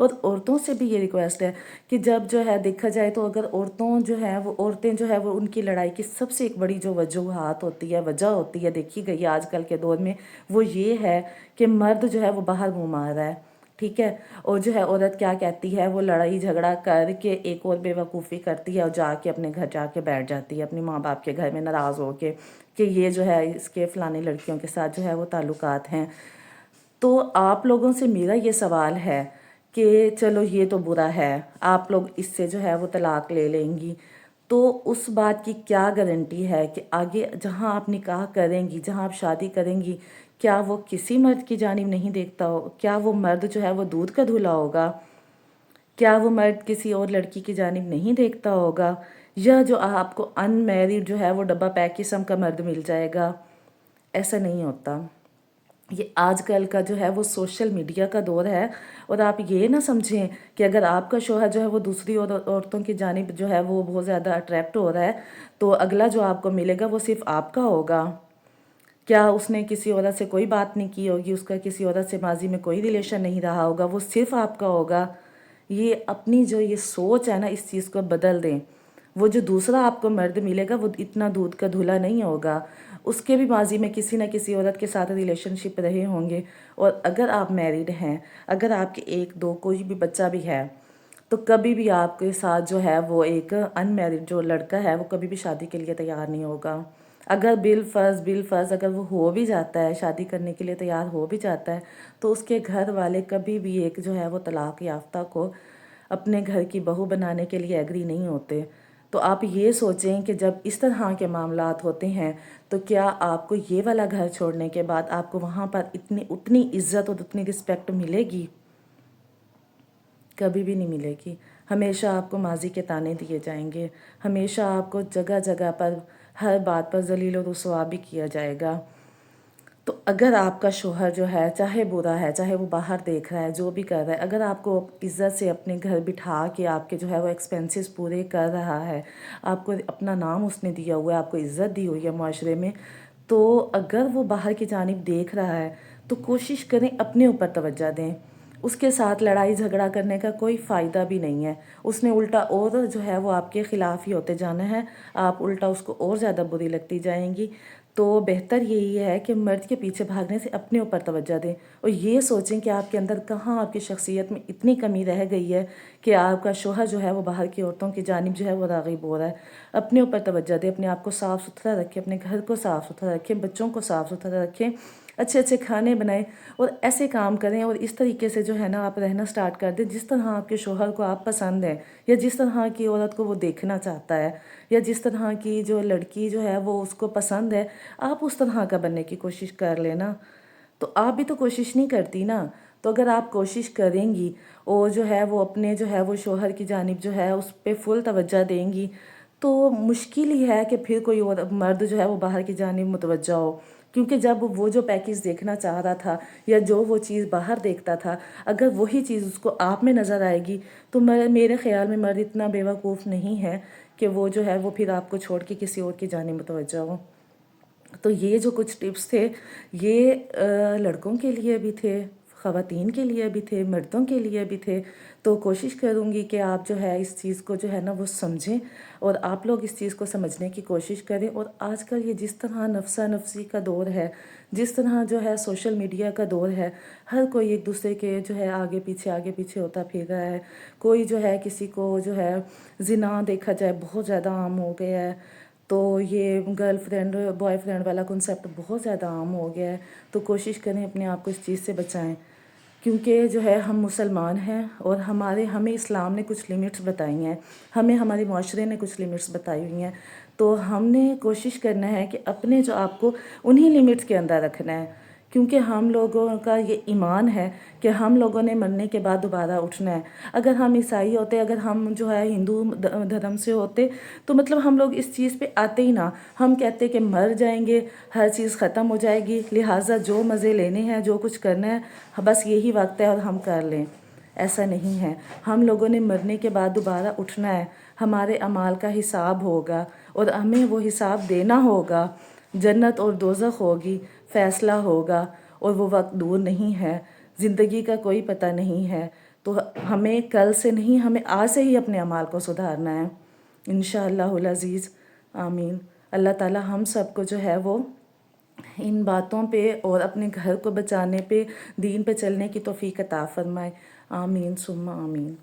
اور عورتوں سے بھی یہ ریکویسٹ ہے کہ جب جو ہے دیکھا جائے تو اگر عورتیں جو ہے وہ ان کی لڑائی کی سب سے ایک بڑی جو وجوہات ہوتی ہے، وجہ ہوتی ہے، دیکھی گئی ہے آج کل کے دور میں، وہ یہ ہے کہ مرد جو ہے وہ باہر منہ مار رہا ہے، ٹھیک ہے، اور جو ہے عورت کیا کہتی ہے، وہ لڑائی جھگڑا کر کے ایک اور بے وقوفی کرتی ہے اور جا کے اپنے گھر جا کے بیٹھ جاتی ہے اپنی ماں باپ کے گھر میں ناراض ہو کے کہ یہ جو ہے اس کے فلانے لڑکیوں کے ساتھ جو ہے وہ تعلقات ہیں۔ تو آپ لوگوں سے میرا یہ سوال ہے کہ چلو یہ تو برا ہے، آپ لوگ اس سے جو ہے وہ طلاق لے لیں گی، تو اس بات کی کیا گارنٹی ہے کہ آگے جہاں آپ نکاح کریں گی، جہاں آپ شادی کریں گی، کیا وہ کسی مرد کی جانب نہیں دیکھتا ہو؟ کیا وہ مرد جو ہے وہ دودھ کا دھلا ہوگا؟ کیا وہ مرد کسی اور لڑکی کی جانب نہیں دیکھتا ہوگا؟ یا جو آپ کو ان میریڈ جو ہے وہ ڈبہ پیک قسم کا مرد مل جائے گا؟ ایسا نہیں ہوتا۔ یہ آج کل کا جو ہے وہ سوشل میڈیا کا دور ہے، اور آپ یہ نہ سمجھیں کہ اگر آپ کا شوہر جو ہے وہ دوسری عورتوں کی جانب جو ہے وہ بہت زیادہ اٹریکٹ ہو رہا ہے تو اگلا جو آپ کو ملے گا وہ صرف آپ کا ہوگا۔ کیا اس نے کسی عورت سے کوئی بات نہیں کی ہوگی، اس کا کسی عورت سے ماضی میں کوئی ریلیشن نہیں رہا ہوگا، وہ صرف آپ کا ہوگا؟ یہ اپنی جو یہ سوچ ہے نا، اس چیز کو بدل دیں۔ وہ جو دوسرا آپ کو مرد ملے گا وہ اتنا دودھ کا دھلا نہیں ہوگا، اس کے بھی ماضی میں کسی نہ کسی عورت کے ساتھ ریلیشن شپ رہے ہوں گے، اور اگر آپ میریڈ ہیں، اگر آپ کے ایک دو کوئی بھی بچہ بھی ہے، تو کبھی بھی آپ کے ساتھ جو ہے وہ ایک ان میریڈ جو لڑکا ہے وہ کبھی بھی شادی کے لیے تیار نہیں ہوگا۔ اگر بالفرض اگر وہ ہو بھی جاتا ہے، شادی کرنے کے لیے تیار ہو بھی جاتا ہے، تو اس کے گھر والے کبھی بھی ایک جو ہے وہ طلاق یافتہ کو اپنے گھر کی بہو بنانے کے لیے ایگری نہیں ہوتے۔ تو آپ یہ سوچیں کہ جب اس طرح کے معاملات ہوتے ہیں تو کیا آپ کو یہ والا گھر چھوڑنے کے بعد آپ کو وہاں پر اتنی عزت اور اتنی رسپیکٹ ملے گی؟ کبھی بھی نہیں ملے گی۔ ہمیشہ آپ کو ماضی کے طعنے دیے جائیں گے، ہمیشہ آپ کو جگہ جگہ پر ہر بات پر ذلیل و رسوا بھی کیا جائے گا۔ تو اگر آپ کا شوہر جو ہے چاہے برا ہے، چاہے وہ باہر دیکھ رہا ہے، جو بھی کر رہا ہے، اگر آپ کو عزت سے اپنے گھر بٹھا کے آپ کے جو ہے وہ ایکسپینسز پورے کر رہا ہے، آپ کو اپنا نام اس نے دیا ہوا ہے، آپ کو عزت دی ہوئی ہے معاشرے میں، تو اگر وہ باہر کی جانب دیکھ رہا ہے تو کوشش کریں اپنے اوپر توجہ دیں۔ اس کے ساتھ لڑائی جھگڑا کرنے کا کوئی فائدہ بھی نہیں ہے، اس نے الٹا اور جو ہے وہ آپ کے خلاف ہی ہوتے جانا ہے، آپ الٹا اس کو اور زیادہ بری لگتی جائیں گی۔ تو بہتر یہی ہے کہ مرد کے پیچھے بھاگنے سے اپنے اوپر توجہ دیں، اور یہ سوچیں کہ آپ کے اندر کہاں آپ کی شخصیت میں اتنی کمی رہ گئی ہے کہ آپ کا شوہر جو ہے وہ باہر کی عورتوں کی جانب جو ہے وہ راغب ہو رہا ہے۔ اپنے اوپر توجہ دیں، اپنے آپ کو صاف ستھرا رکھیں، اپنے گھر کو صاف ستھرا رکھیں، بچوں کو صاف ستھرا رکھیں، اچھے اچھے کھانے بنائیں اور ایسے کام کریں، اور اس طریقے سے جو ہے نا آپ رہنا سٹارٹ کر دیں جس طرح آپ کے شوہر کو آپ پسند ہیں، یا جس طرح کی عورت کو وہ دیکھنا چاہتا ہے، یا جس طرح کی جو لڑکی جو ہے وہ اس کو پسند ہے، آپ اس طرح کا بننے کی کوشش کر لینا۔ تو آپ بھی تو کوشش نہیں کرتی نا، تو اگر آپ کوشش کریں گی اور جو ہے وہ اپنے جو ہے وہ شوہر کی جانب جو ہے اس پہ فل توجہ دیں گی، تو مشکل ہی ہے کہ پھر کوئی اور مرد جو ہے وہ باہر کی جانب متوجہ ہو، کیونکہ جب وہ جو پیکج دیکھنا چاہ رہا تھا یا جو وہ چیز باہر دیکھتا تھا، اگر وہی چیز اس کو آپ میں نظر آئے گی تو میرے خیال میں مرد اتنا بیوقوف نہیں ہے کہ وہ جو ہے وہ پھر آپ کو چھوڑ کے کسی اور کی جانب متوجہ ہو۔ تو یہ جو کچھ ٹپس تھے یہ لڑکوں کے لیے بھی تھے، خواتین کے لیے بھی تھے، مردوں کے لیے بھی تھے۔ تو کوشش کروں گی کہ آپ جو ہے اس چیز کو جو ہے نا وہ سمجھیں، اور آپ لوگ اس چیز کو سمجھنے کی کوشش کریں۔ اور آج کل یہ جس طرح نفسا نفسی کا دور ہے، جس طرح جو ہے سوشل میڈیا کا دور ہے، ہر کوئی ایک دوسرے کے جو ہے آگے پیچھے ہوتا پھر رہا ہے۔ کوئی جو ہے کسی کو جو ہے زنا دیکھا جائے بہت زیادہ عام ہو گیا ہے، تو یہ گرل فرینڈ بوائے فرینڈ والا کنسیپٹ بہت زیادہ عام ہو گیا ہے۔ تو کوشش کریں اپنے آپ کو اس چیز سے بچائیں، کیونکہ جو ہے ہم مسلمان ہیں اور ہمیں اسلام نے کچھ لیمٹس بتائی ہیں، ہمیں ہمارے معاشرے نے کچھ لیمٹس بتائی ہوئی ہیں، تو ہم نے کوشش کرنا ہے کہ اپنے جو آپ کو انہی لیمٹس کے اندر رکھنا ہے، کیونکہ ہم لوگوں کا یہ ایمان ہے کہ ہم لوگوں نے مرنے کے بعد دوبارہ اٹھنا ہے۔ اگر ہم عیسائی ہوتے، اگر ہم جو ہے ہندو دھرم سے ہوتے تو مطلب ہم لوگ اس چیز پہ آتے ہی نہ، ہم کہتے کہ مر جائیں گے، ہر چیز ختم ہو جائے گی، لہٰذا جو مزے لینے ہیں، جو کچھ کرنا ہے بس یہی وقت ہے اور ہم کر لیں۔ ایسا نہیں ہے، ہم لوگوں نے مرنے کے بعد دوبارہ اٹھنا ہے، ہمارے اعمال کا حساب ہوگا اور ہمیں وہ حساب دینا ہوگا، جنت اور دوزخ ہوگی، فیصلہ ہوگا، اور وہ وقت دور نہیں ہے، زندگی کا کوئی پتہ نہیں ہے۔ تو ہمیں کل سے نہیں، ہمیں آج سے ہی اپنے اعمال کو سدھارنا ہے انشاءاللہ العزیز، آمین۔ اللہ تعالیٰ ہم سب کو جو ہے وہ ان باتوں پہ اور اپنے گھر کو بچانے پہ، دین پہ چلنے کی توفیق عطا فرمائے، آمین ثم آمین۔